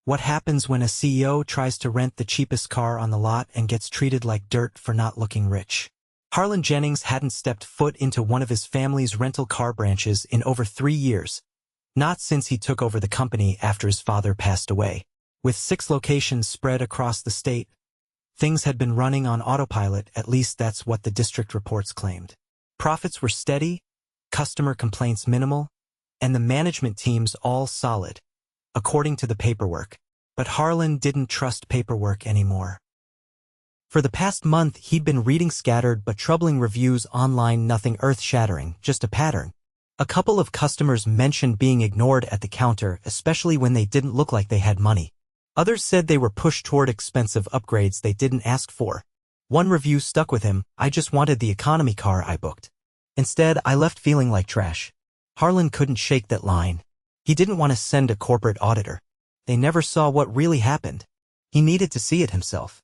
What happens when a CEO tries to rent the cheapest car on the lot and gets treated like dirt for not looking rich? Harlen Jennings hadn't stepped foot into one of his family's rental car branches in over 3 years, not since he took over the company after his father passed away. With 6 locations spread across the state, things had been running on autopilot, at least that's what the district reports claimed. Profits were steady, customer complaints minimal, and the management teams all solid, according to the paperwork. But Harlen didn't trust paperwork anymore. For the past month, he'd been reading scattered but troubling reviews online, nothing earth-shattering, just a pattern. A couple of customers mentioned being ignored at the counter, especially when they didn't look like they had money. Others said they were pushed toward expensive upgrades they didn't ask for. One review stuck with him: "I just wanted the economy car I booked. Instead, I left feeling like trash." Harlen couldn't shake that line. He didn't want to send a corporate auditor. They never saw what really happened. He needed to see it himself.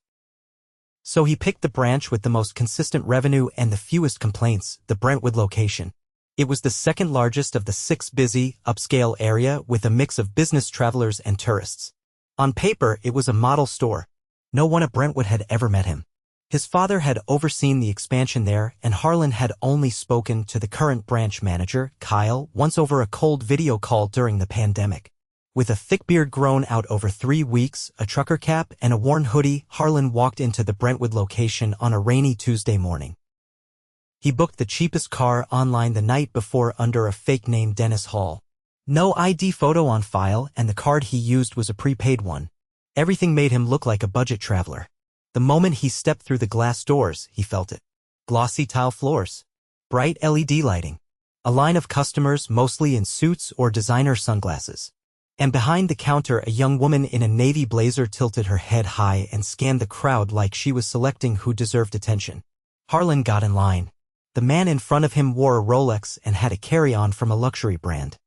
So he picked the branch with the most consistent revenue and the fewest complaints, the Brentwood location. It was the second largest of the 6 busy, upscale area with a mix of business travelers and tourists. On paper, it was a model store. No one at Brentwood had ever met him. His father had overseen the expansion there, and Harlen had only spoken to the current branch manager, Kyle, once over a cold video call during the pandemic. With a thick beard grown out over 3 weeks, a trucker cap, and a worn hoodie, Harlen walked into the Brentwood location on a rainy Tuesday morning. He booked the cheapest car online the night before under a fake name, Dennis Hall. No ID photo on file, and the card he used was a prepaid one. Everything made him look like a budget traveler. The moment he stepped through the glass doors, he felt it. Glossy tile floors, bright LED lighting, a line of customers mostly in suits or designer sunglasses. And behind the counter, a young woman in a navy blazer tilted her head high and scanned the crowd like she was selecting who deserved attention. Harlen got in line. The man in front of him wore a Rolex and had a carry-on from a luxury brand.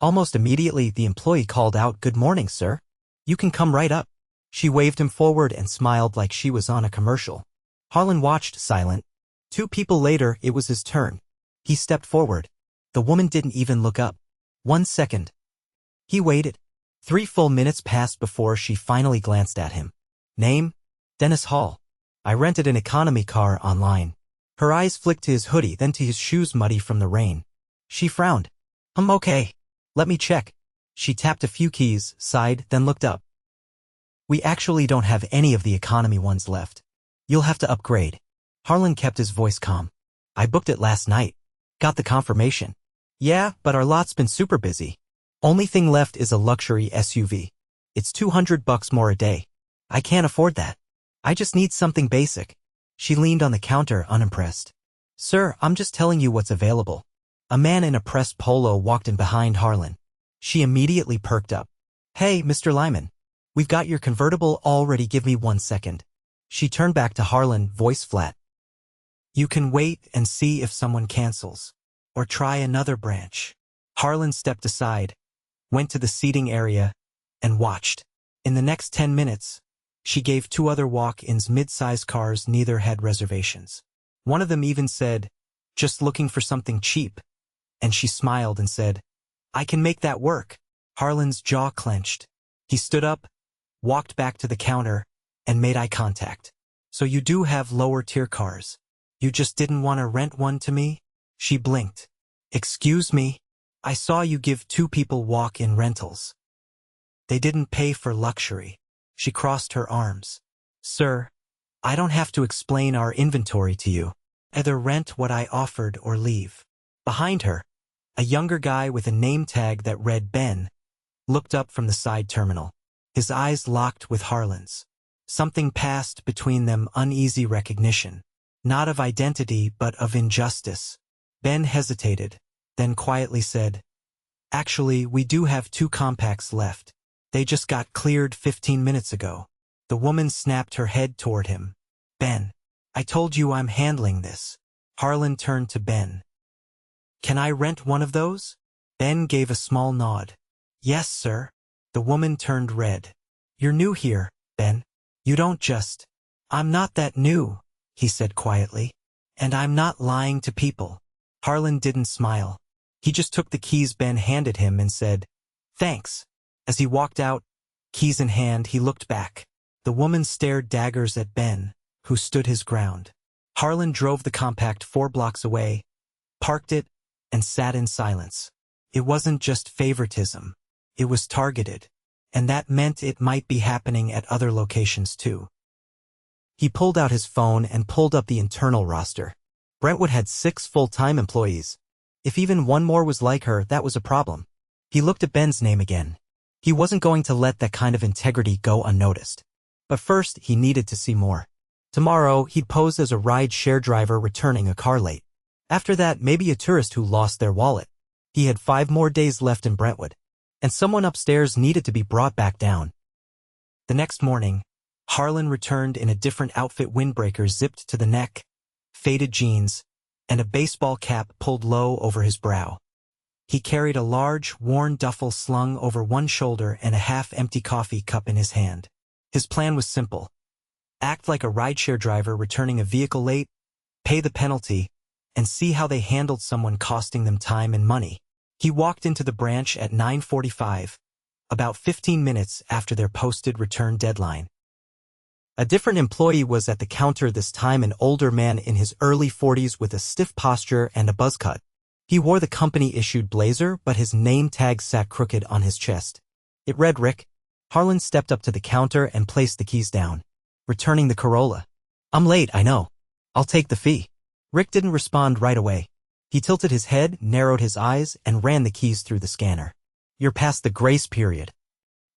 Almost immediately, the employee called out, "Good morning, sir. You can come right up." She waved him forward and smiled like she was on a commercial. Harlen watched, silent. 2 people later, it was his turn. He stepped forward. The woman didn't even look up. 1 second. He waited. 3 full minutes passed before she finally glanced at him. "Name? Dennis Hall. I rented an economy car online." Her eyes flicked to his hoodie, then to his shoes muddy from the rain. She frowned. Okay. Let me check." She tapped a few keys, sighed, then looked up. "We actually don't have any of the economy ones left. You'll have to upgrade." Harlen kept his voice calm. "I booked it last night. Got the confirmation." "Yeah, but our lot's been super busy. Only thing left is a luxury SUV. It's $200 more a day. I can't afford that. I just need something basic." She leaned on the counter, unimpressed. "Sir, I'm just telling you what's available." A man in a pressed polo walked in behind Harlen. She immediately perked up. "Hey, Mr. Lyman. We've got your convertible already. Give me 1 second." She turned back to Harlen, voice flat. "You can wait and see if someone cancels. Or try another branch." Harlen stepped aside, went to the seating area, and watched. In the next 10 minutes, she gave 2 other walk-ins, mid-size cars. Neither had reservations. One of them even said, "Just looking for something cheap." And she smiled and said, "I can make that work." Harlen's jaw clenched. He stood up, walked back to the counter, and made eye contact. "So you do have lower-tier cars. You just didn't want to rent one to me?" She blinked. "Excuse me? I saw you give 2 people walk-in rentals. They didn't pay for luxury." She crossed her arms. "Sir, I don't have to explain our inventory to you. Either rent what I offered or leave." Behind her, a younger guy with a name tag that read Ben looked up from the side terminal. His eyes locked with Harlen's. Something passed between them, uneasy recognition. Not of identity, but of injustice. Ben hesitated, then quietly said, "Actually, we do have 2 compacts left. They just got cleared 15 minutes ago." The woman snapped her head toward him. "Ben, I told you I'm handling this." Harlen turned to Ben. "Can I rent one of those?" Ben gave a small nod. "Yes, sir." The woman turned red. "You're new here, Ben. You don't just—" "I'm not that new," he said quietly. "And I'm not lying to people." Harlen didn't smile. He just took the keys Ben handed him and said, "Thanks." As he walked out, Keys in hand, he looked back. The woman stared daggers at Ben, who stood his ground. Harlen drove the compact 4 blocks away, parked it, and sat in silence. It wasn't just favoritism. It was targeted. And that meant it might be happening at other locations too. He pulled out his phone and pulled up the internal roster. Brentwood had 6 full-time employees. If even one more was like her, that was a problem. He looked at Ben's name again. He wasn't going to let that kind of integrity go unnoticed. But first, he needed to see more. Tomorrow, he'd pose as a ride-share driver returning a car late. After that, maybe a tourist who lost their wallet. He had 5 more days left in Brentwood. And someone upstairs needed to be brought back down. The next morning, Harlen returned in a different outfit, windbreaker zipped to the neck, faded jeans, and a baseball cap pulled low over his brow. He carried a large, worn duffel slung over one shoulder and a half-empty coffee cup in his hand. His plan was simple. Act like a rideshare driver returning a vehicle late, pay the penalty, and see how they handled someone costing them time and money. He walked into the branch at 9:45, about 15 minutes after their posted return deadline. A different employee was at the counter this time, an older man in his early 40s with a stiff posture and a buzz cut. He wore the company-issued blazer, but his name tag sat crooked on his chest. It read Rick. Harlen stepped up to the counter and placed the keys down, returning the Corolla. "I'm late, I know. I'll take the fee." Rick didn't respond right away. He tilted his head, narrowed his eyes, and ran the keys through the scanner. "You're past the grace period.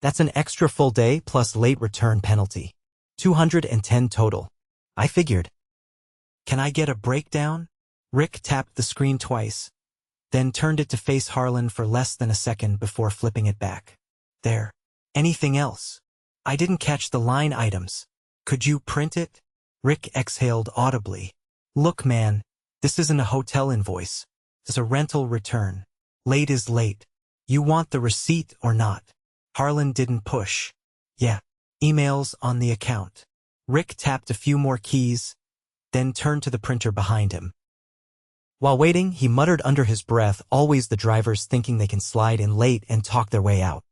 That's an extra full day plus late return penalty. 210 total. I figured." "Can I get a breakdown?" Rick tapped the screen twice, then turned it to face Harlen for less than a second before flipping it back. "There. Anything else? I didn't catch the line items. Could you print it?" Rick exhaled audibly. "Look, man. This isn't a hotel invoice. It's a rental return. Late is late. You want the receipt or not?" Harlen didn't push. "Yeah. Emails on the account." Rick tapped a few more keys, then turned to the printer behind him. While waiting, he muttered under his breath, always the drivers thinking they can slide in late and talk their way out.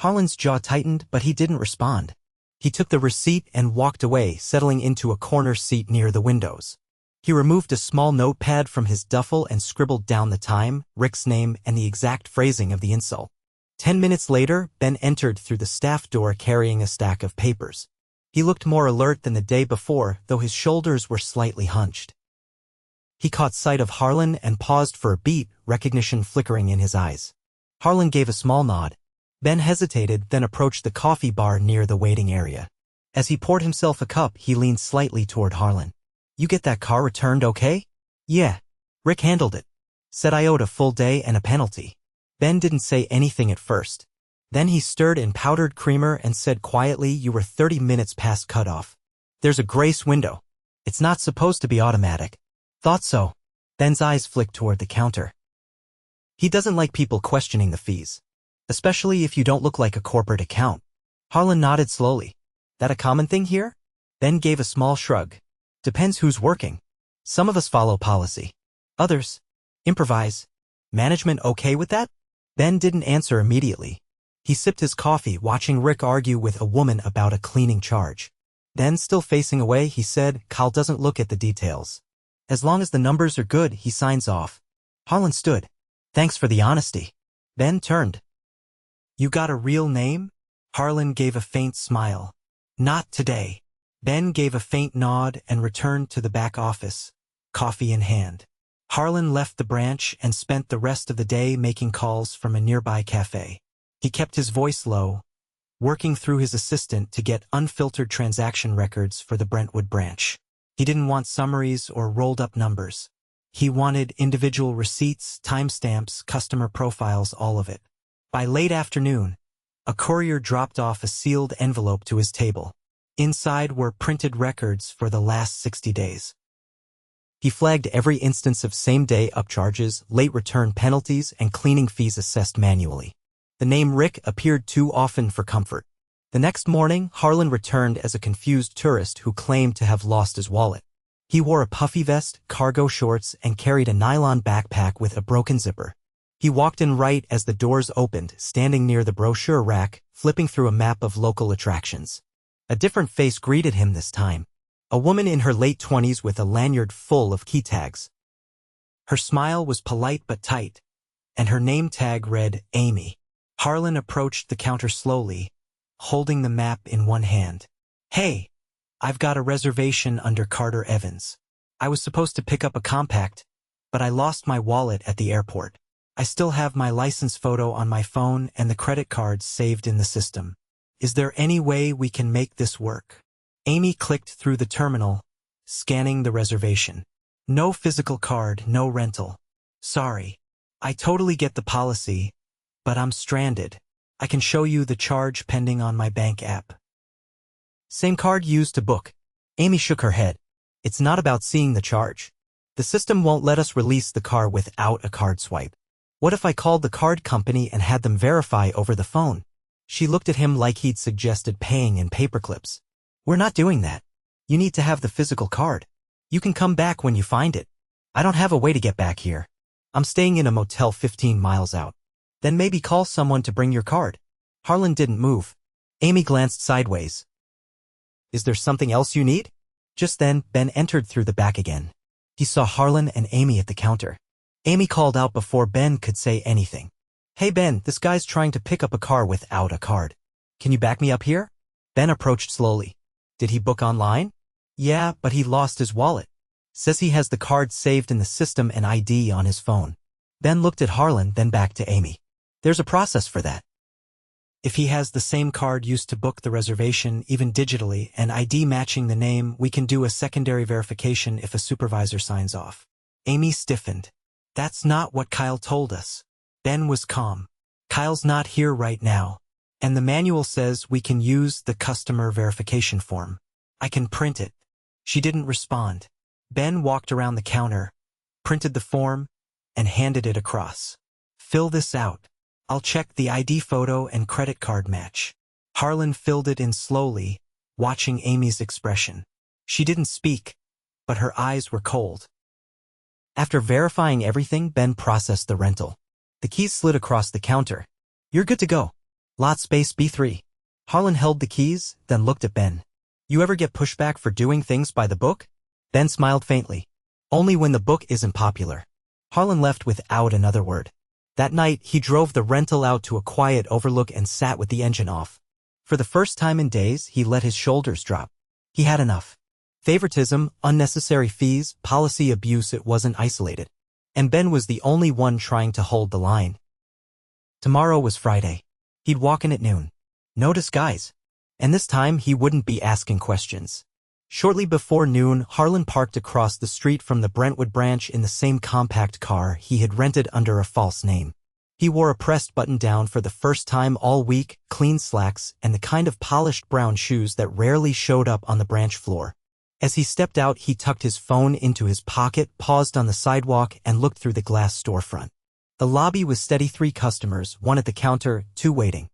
Harlen's jaw tightened, but he didn't respond. He took the receipt and walked away, settling into a corner seat near the windows. He removed a small notepad from his duffel and scribbled down the time, Rick's name, and the exact phrasing of the insult. 10 minutes later, Ben entered through the staff door carrying a stack of papers. He looked more alert than the day before, though his shoulders were slightly hunched. He caught sight of Harlen and paused for a beat, recognition flickering in his eyes. Harlen gave a small nod. Ben hesitated, then approached the coffee bar near the waiting area. As he poured himself a cup, he leaned slightly toward Harlen. "You get that car returned okay?" "Yeah. Rick handled it. Said I owed a full day and a penalty." Ben didn't say anything at first. Then he stirred in powdered creamer and said quietly, "You were 30 minutes past cutoff. There's a grace window. It's not supposed to be automatic." "Thought so." Ben's eyes flicked toward the counter. He doesn't like people questioning the fees, especially if you don't look like a corporate account. Harlen nodded slowly. "That a common thing here?" Ben gave a small shrug. "Depends who's working. Some of us follow policy. Others improvise. Management okay with that?" Ben didn't answer immediately. He sipped his coffee, watching Rick argue with a woman about a cleaning charge. Then, still facing away, he said, "Kyle doesn't look at the details. As long as the numbers are good, he signs off." Harlen stood. "Thanks for the honesty." Ben turned. "You got a real name?" Harlen gave a faint smile. "Not today." Ben gave a faint nod and returned to the back office, coffee in hand. Harlen left the branch and spent the rest of the day making calls from a nearby cafe. He kept his voice low, working through his assistant to get unfiltered transaction records for the Brentwood branch. He didn't want summaries or rolled-up numbers. He wanted individual receipts, timestamps, customer profiles, all of it. By late afternoon, a courier dropped off a sealed envelope to his table. Inside were printed records for the last 60 days. He flagged every instance of same-day upcharges, late return penalties, and cleaning fees assessed manually. The name Rick appeared too often for comfort. The next morning, Harlen returned as a confused tourist who claimed to have lost his wallet. He wore a puffy vest, cargo shorts, and carried a nylon backpack with a broken zipper. He walked in right as the doors opened, standing near the brochure rack, flipping through a map of local attractions. A different face greeted him this time. A woman in her late 20s with a lanyard full of key tags. Her smile was polite but tight, and her name tag read Amy. Harlen approached the counter slowly, holding the map in one hand. "Hey, I've got a reservation under Carter Evans. I was supposed to pick up a compact, but I lost my wallet at the airport. I still have my license photo on my phone and the credit cards saved in the system. Is there any way we can make this work?" Amy clicked through the terminal, scanning the reservation. "No physical card, no rental. Sorry. I totally get the policy, but I'm stranded. I can show you the charge pending on my bank app." "Same card used to book." Amy shook her head. "It's not about seeing the charge. The system won't let us release the car without a card swipe. What if I called the card company and had them verify over the phone?" She looked at him like he'd suggested paying in paperclips. "We're not doing that. You need to have the physical card. You can come back when you find it. I don't have a way to get back here. I'm staying in a motel 15 miles out. Then maybe call someone to bring your card." Harlen didn't move. Amy glanced sideways. "Is there something else you need?" Just then, Ben entered through the back again. He saw Harlen and Amy at the counter. Amy called out before Ben could say anything. "Hey Ben, this guy's trying to pick up a car without a card. Can you back me up here?" Ben approached slowly. "Did he book online?" "Yeah, but he lost his wallet. Says he has the card saved in the system and ID on his phone." Ben looked at Harlen, then back to Amy. "There's a process for that. If he has the same card used to book the reservation, even digitally, and ID matching the name, we can do a secondary verification if a supervisor signs off." Amy stiffened. "That's not what Kyle told us." Ben was calm. "Kyle's not here right now, and the manual says we can use the customer verification form. I can print it." She didn't respond. Ben walked around the counter, printed the form, and handed it across. "Fill this out. I'll check the ID photo and credit card match." Harlen filled it in slowly, watching Amy's expression. She didn't speak, but her eyes were cold. After verifying everything, Ben processed the rental. The keys slid across the counter. "You're good to go. Lot space B3. Harlen held the keys, then looked at Ben. "You ever get pushback for doing things by the book?" Ben smiled faintly. "Only when the book isn't popular." Harlen left without another word. That night, he drove the rental out to a quiet overlook and sat with the engine off. For the first time in days, he let his shoulders drop. He had enough. Favoritism, unnecessary fees, policy abuse, it wasn't isolated. And Ben was the only one trying to hold the line. Tomorrow was Friday. He'd walk in at noon. No disguise. And this time, he wouldn't be asking questions. Shortly before noon, Harlen parked across the street from the Brentwood branch in the same compact car he had rented under a false name. He wore a pressed button-down for the first time all week, clean slacks, and the kind of polished brown shoes that rarely showed up on the branch floor. As he stepped out, he tucked his phone into his pocket, paused on the sidewalk, and looked through the glass storefront. The lobby was steady, 3 customers, 1 at the counter, 2 waiting.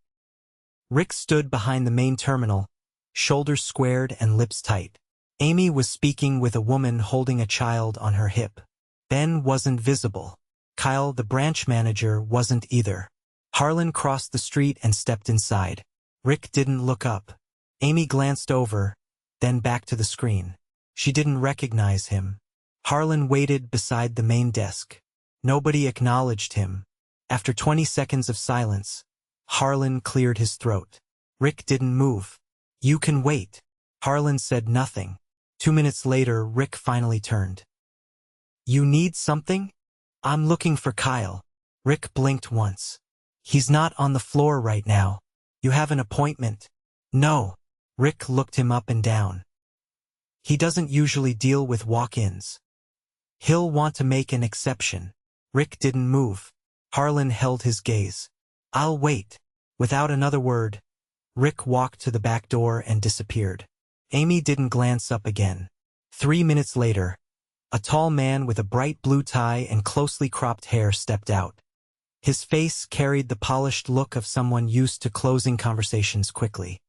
Rick stood behind the main terminal, shoulders squared and lips tight. Amy was speaking with a woman holding a child on her hip. Ben wasn't visible. Kyle, the branch manager, wasn't either. Harlen crossed the street and stepped inside. Rick didn't look up. Amy glanced over, then back to the screen. She didn't recognize him. Harlen waited beside the main desk. Nobody acknowledged him. After 20 seconds of silence, Harlen cleared his throat. Rick didn't move. "You can wait." Harlen said nothing. 2 minutes later, Rick finally turned. "You need something?" "I'm looking for Kyle." Rick blinked once. "He's not on the floor right now. You have an appointment?" "No." Rick looked him up and down. "He doesn't usually deal with walk-ins. He'll want to make an exception." Rick didn't move. Harlen held his gaze. "I'll wait." Without another word, Rick walked to the back door and disappeared. Amy didn't glance up again. 3 minutes later, a tall man with a bright blue tie and closely cropped hair stepped out. His face carried the polished look of someone used to closing conversations quickly.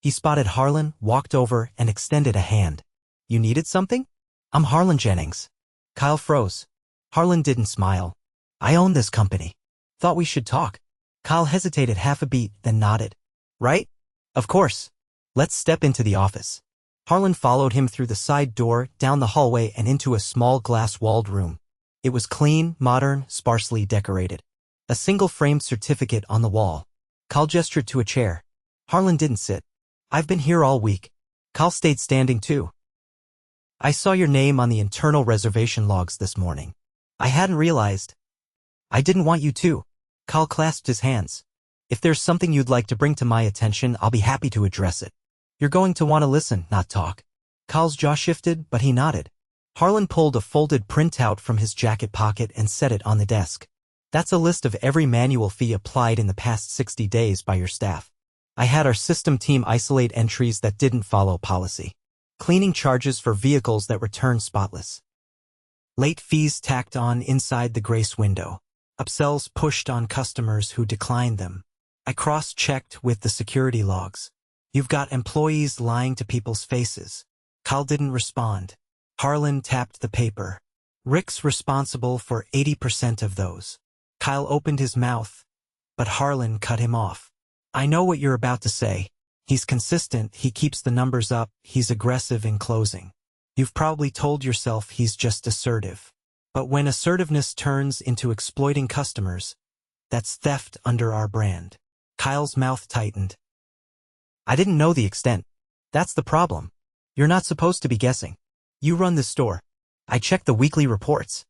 He spotted Harlen, walked over, and extended a hand. "You needed something?" "I'm Harlen Jennings." Kyle froze. Harlen didn't smile. I own this company. Thought we should talk. Kyle hesitated half a beat, then nodded. Right? Of course. Let's step into the office. Harlen followed him through the side door, down the hallway, and into a small glass-walled room. It was clean, modern, sparsely decorated. A single framed certificate on the wall. Kyle gestured to a chair. Harlen didn't sit. I've been here all week. Kyle stayed standing too. I saw your name on the internal reservation logs this morning. I hadn't realized. I didn't want you to. Kyle clasped his hands. If there's something you'd like to bring to my attention, I'll be happy to address it. You're going to want to listen, not talk. Kyle's jaw shifted, but he nodded. Harlen pulled a folded printout from his jacket pocket and set it on the desk. That's a list of every manual fee applied in the past 60 days by your staff. I had our system team isolate entries that didn't follow policy. Cleaning charges for vehicles that return spotless. Late fees tacked on inside the grace window. Upsells pushed on customers who declined them. I cross-checked with the security logs. You've got employees lying to people's faces. Kyle didn't respond. Harlen tapped the paper. Rick's responsible for 80% of those. Kyle opened his mouth, but Harlen cut him off. I know what you're about to say. He's consistent, he keeps the numbers up, he's aggressive in closing. You've probably told yourself he's just assertive. But when assertiveness turns into exploiting customers, that's theft under our brand. Kyle's mouth tightened. I didn't know the extent. That's the problem. You're not supposed to be guessing. You run the store. I check the weekly reports.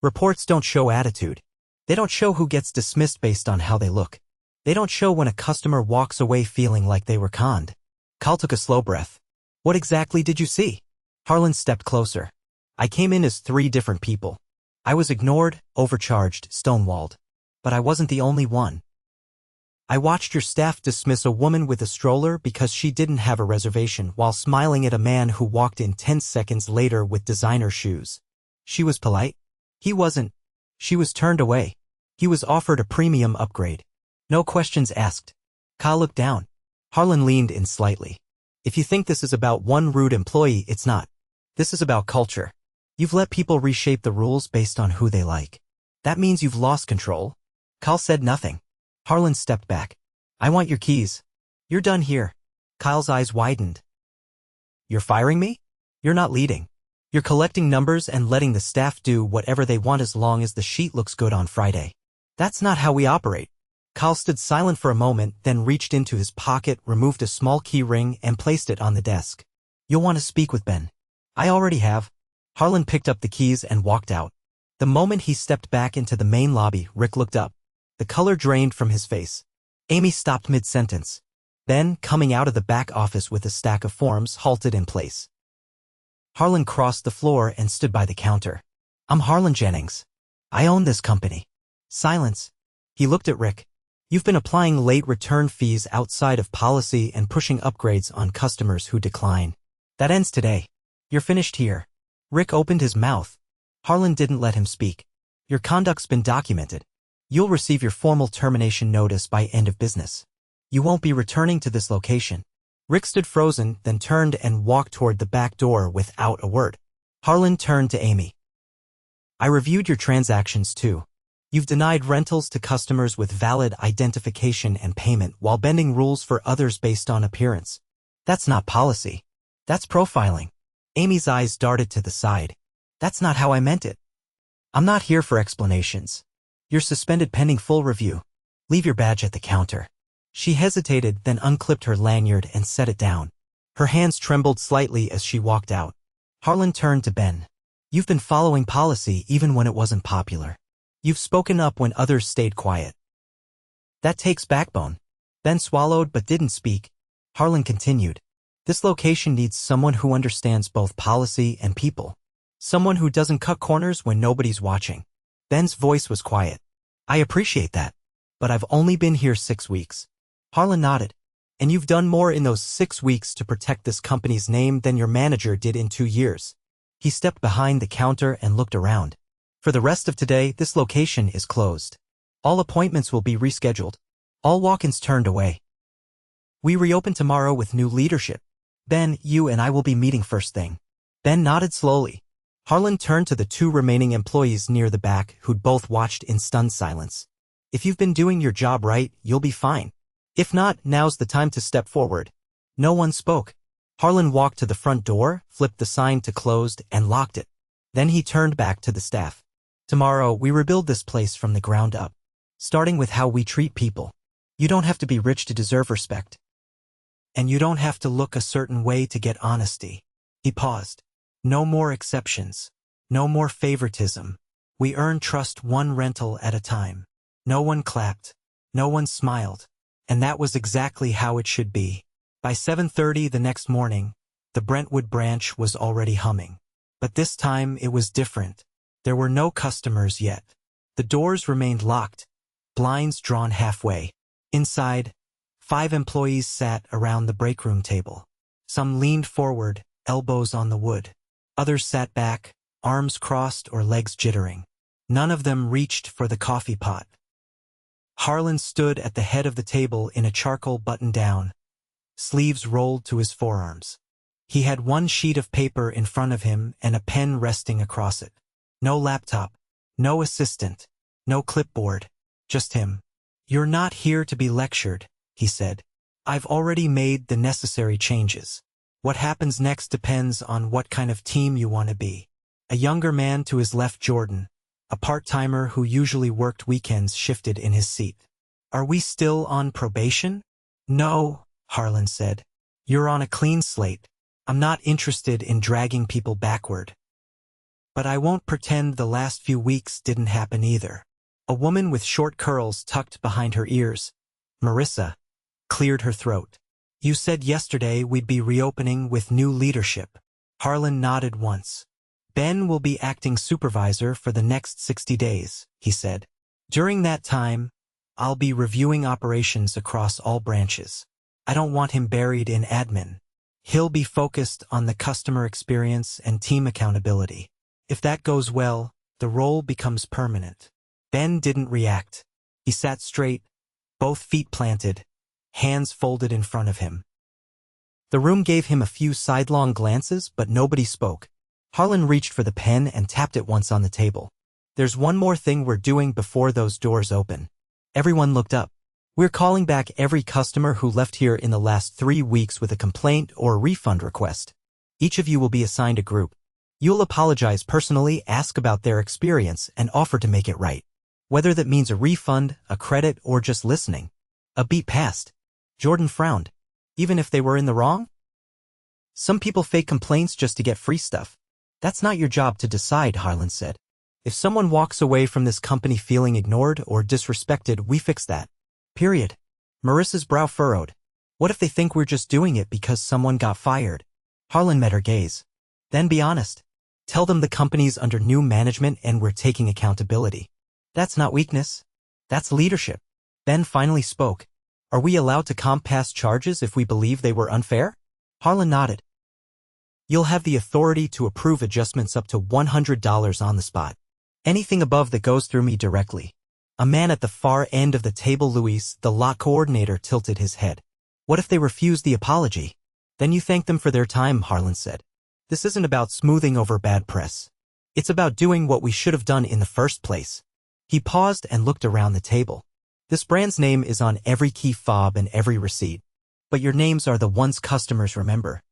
Reports don't show attitude. They don't show who gets dismissed based on how they look. They don't show when a customer walks away feeling like they were conned. Kyle took a slow breath. What exactly did you see? Harlen stepped closer. I came in as 3 different people. I was ignored, overcharged, stonewalled. But I wasn't the only one. I watched your staff dismiss a woman with a stroller because she didn't have a reservation while smiling at a man who walked in 10 seconds later with designer shoes. She was polite. He wasn't. She was turned away. He was offered a premium upgrade. No questions asked. Kyle looked down. Harlen leaned in slightly. If you think this is about one rude employee, it's not. This is about culture. You've let people reshape the rules based on who they like. That means you've lost control. Kyle said nothing. Harlen stepped back. I want your keys. You're done here. Kyle's eyes widened. You're firing me? You're not leading. You're collecting numbers and letting the staff do whatever they want as long as the sheet looks good on Friday. That's not how we operate. Kyle stood silent for a moment, then reached into his pocket, removed a small key ring, and placed it on the desk. You'll want to speak with Ben. I already have. Harlen picked up the keys and walked out. The moment he stepped back into the main lobby, Rick looked up. The color drained from his face. Amy stopped mid-sentence. Ben, coming out of the back office with a stack of forms, halted in place. Harlen crossed the floor and stood by the counter. I'm Harlen Jennings. I own this company. Silence. He looked at Rick. You've been applying late return fees outside of policy and pushing upgrades on customers who decline. That ends today. You're finished here. Rick opened his mouth. Harlen didn't let him speak. Your conduct's been documented. You'll receive your formal termination notice by end of business. You won't be returning to this location. Rick stood frozen, then turned and walked toward the back door without a word. Harlen turned to Amy. I reviewed your transactions too. You've denied rentals to customers with valid identification and payment while bending rules for others based on appearance. That's not policy. That's profiling. Amy's eyes darted to the side. That's not how I meant it. I'm not here for explanations. You're suspended pending full review. Leave your badge at the counter. She hesitated, then unclipped her lanyard and set it down. Her hands trembled slightly as she walked out. Harlen turned to Ben. You've been following policy even when it wasn't popular. You've spoken up when others stayed quiet. That takes backbone. Ben swallowed but didn't speak. Harlen continued. This location needs someone who understands both policy and people. Someone who doesn't cut corners when nobody's watching. Ben's voice was quiet. I appreciate that. But I've only been here 6 weeks. Harlen nodded. And you've done more in those 6 weeks to protect this company's name than your manager did in 2 years. He stepped behind the counter and looked around. For the rest of today, this location is closed. All appointments will be rescheduled. All walk-ins turned away. We reopen tomorrow with new leadership. Ben, you and I will be meeting first thing. Ben nodded slowly. Harlan turned to the two remaining employees near the back who'd both watched in stunned silence. If you've been doing your job right, you'll be fine. If not, now's the time to step forward. No one spoke. Harlan walked to the front door, flipped the sign to closed, and locked it. Then he turned back to the staff. Tomorrow, we rebuild this place from the ground up, starting with how we treat people. You don't have to be rich to deserve respect. And you don't have to look a certain way to get honesty. He paused. No more exceptions. No more favoritism. We earn trust one rental at a time. No one clapped. No one smiled. And that was exactly how it should be. By 7:30 the next morning, the Brentwood branch was already humming. But this time it was different. There were no customers yet. The doors remained locked, blinds drawn halfway. Inside, 5 employees sat around the break room table. Some leaned forward, elbows on the wood. Others sat back, arms crossed or legs jittering. None of them reached for the coffee pot. Harlan stood at the head of the table in a charcoal button-down, sleeves rolled to his forearms. He had one sheet of paper in front of him and a pen resting across it. No laptop, no assistant, no clipboard, just him. You're not here to be lectured, he said. I've already made the necessary changes. What happens next depends on what kind of team you want to be. A younger man to his left, Jordan, a part-timer who usually worked weekends, shifted in his seat. Are we still on probation? No, Harlan said. You're on a clean slate. I'm not interested in dragging people backward. But I won't pretend the last few weeks didn't happen either. A woman with short curls tucked behind her ears, Marissa, cleared her throat. You said yesterday we'd be reopening with new leadership. Harlan nodded once. Ben will be acting supervisor for the next 60 days, he said. During that time, I'll be reviewing operations across all branches. I don't want him buried in admin. He'll be focused on the customer experience and team accountability. If that goes well, the role becomes permanent. Ben didn't react. He sat straight, both feet planted, hands folded in front of him. The room gave him a few sidelong glances, but nobody spoke. Harlan reached for the pen and tapped it once on the table. There's one more thing we're doing before those doors open. Everyone looked up. We're calling back every customer who left here in the last 3 weeks with a complaint or a refund request. Each of you will be assigned a group. You'll apologize personally, ask about their experience, and offer to make it right. Whether that means a refund, a credit, or just listening. A beat passed. Jordan frowned. Even if they were in the wrong? Some people fake complaints just to get free stuff. That's not your job to decide, Harlan said. If someone walks away from this company feeling ignored or disrespected, we fix that. Period. Marissa's brow furrowed. What if they think we're just doing it because someone got fired? Harlan met her gaze. Then be honest. Tell them the company's under new management and we're taking accountability. That's not weakness. That's leadership. Ben finally spoke. Are we allowed to compass charges if we believe they were unfair? Harlan nodded. You'll have the authority to approve adjustments up to $100 on the spot. Anything above that goes through me directly. A man at the far end of the table, Luis, the lot coordinator, tilted his head. What if they refuse the apology? Then you thank them for their time, Harlan said. This isn't about smoothing over bad press. It's about doing what we should have done in the first place. He paused and looked around the table. This brand's name is on every key fob and every receipt. But your names are the ones customers remember.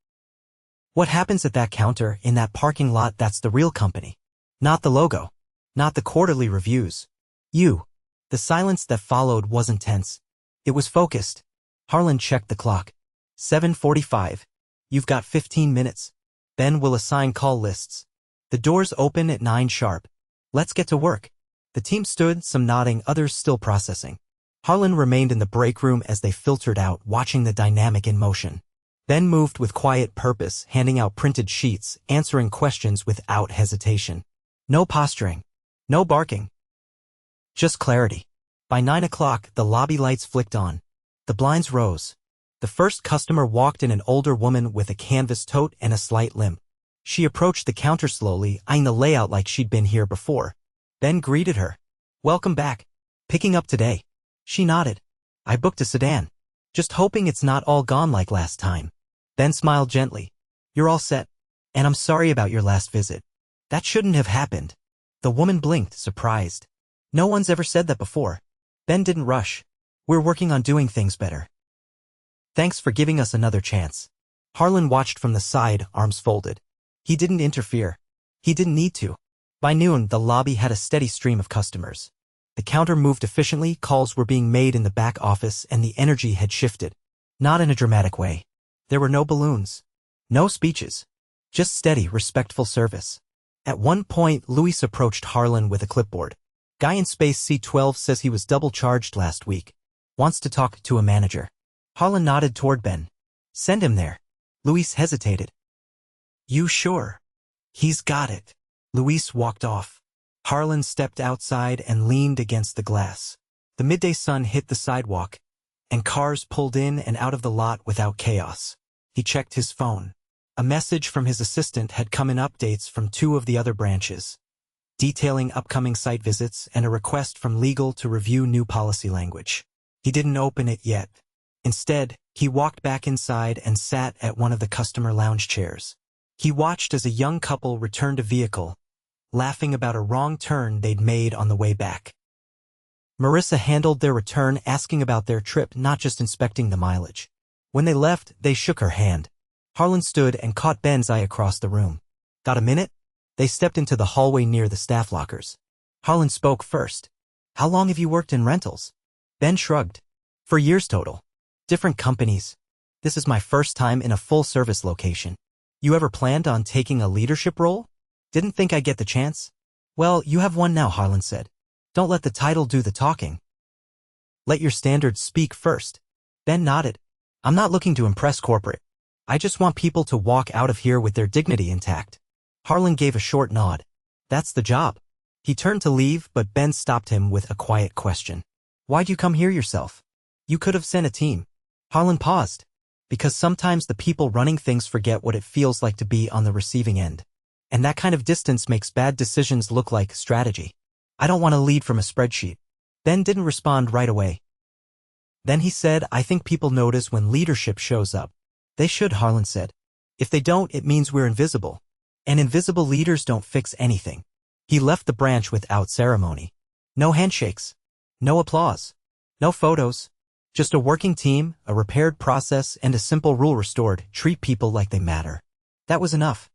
What happens at that counter, in that parking lot, that's the real company. Not the logo. Not the quarterly reviews. You. The silence that followed wasn't tense. It was focused. Harlan checked the clock. 7:45. You've got 15 minutes. Ben will assign call lists. The doors open at 9 sharp. Let's get to work. The team stood, some nodding, others still processing. Harlan remained in the break room as they filtered out, watching the dynamic in motion. Ben moved with quiet purpose, handing out printed sheets, answering questions without hesitation. No posturing. No barking. Just clarity. By 9 o'clock, the lobby lights flicked on. The blinds rose. The first customer walked in, an older woman with a canvas tote and a slight limp. She approached the counter slowly, eyeing the layout like she'd been here before. Ben greeted her. Welcome back. Picking up today. She nodded. I booked a sedan. Just hoping it's not all gone like last time. Ben smiled gently. You're all set. And I'm sorry about your last visit. That shouldn't have happened. The woman blinked, surprised. No one's ever said that before. Ben didn't rush. We're working on doing things better. Thanks for giving us another chance. Harlen watched from the side, arms folded. He didn't interfere. He didn't need to. By noon, the lobby had a steady stream of customers. The counter moved efficiently, calls were being made in the back office, and the energy had shifted. Not in a dramatic way. There were no balloons. No speeches. Just steady, respectful service. At one point, Luis approached Harlen with a clipboard. Guy in space C-12 says he was double-charged last week. Wants to talk to a manager. Harlen nodded toward Ben. Send him there. Luis hesitated. You sure? He's got it. Luis walked off. Harlen stepped outside and leaned against the glass. The midday sun hit the sidewalk, and cars pulled in and out of the lot without chaos. He checked his phone. A message from his assistant had come in updates from 2 of the other branches, detailing upcoming site visits and a request from legal to review new policy language. He didn't open it yet. Instead, he walked back inside and sat at one of the customer lounge chairs. He watched as a young couple returned a vehicle, laughing about a wrong turn they'd made on the way back. Marissa handled their return, asking about their trip, not just inspecting the mileage. When they left, they shook her hand. Harlen stood and caught Ben's eye across the room. Got a minute? They stepped into the hallway near the staff lockers. Harlen spoke first. How long have you worked in rentals? Ben shrugged. For years total. Different companies. This is my first time in a full-service location. You ever planned on taking a leadership role? Didn't think I'd get the chance? Well, you have one now, Harlen said. Don't let the title do the talking. Let your standards speak first. Ben nodded. I'm not looking to impress corporate. I just want people to walk out of here with their dignity intact. Harlen gave a short nod. That's the job. He turned to leave, but Ben stopped him with a quiet question. Why'd you come here yourself? You could have sent a team. Harlen paused. Because sometimes the people running things forget what it feels like to be on the receiving end. And that kind of distance makes bad decisions look like strategy. I don't want to lead from a spreadsheet. Ben didn't respond right away. Then he said, I think people notice when leadership shows up. They should, Harlen said. If they don't, it means we're invisible. And invisible leaders don't fix anything. He left the branch without ceremony. No handshakes. No applause. No photos. Just a working team, a repaired process, and a simple rule restored: treat people like they matter. That was enough.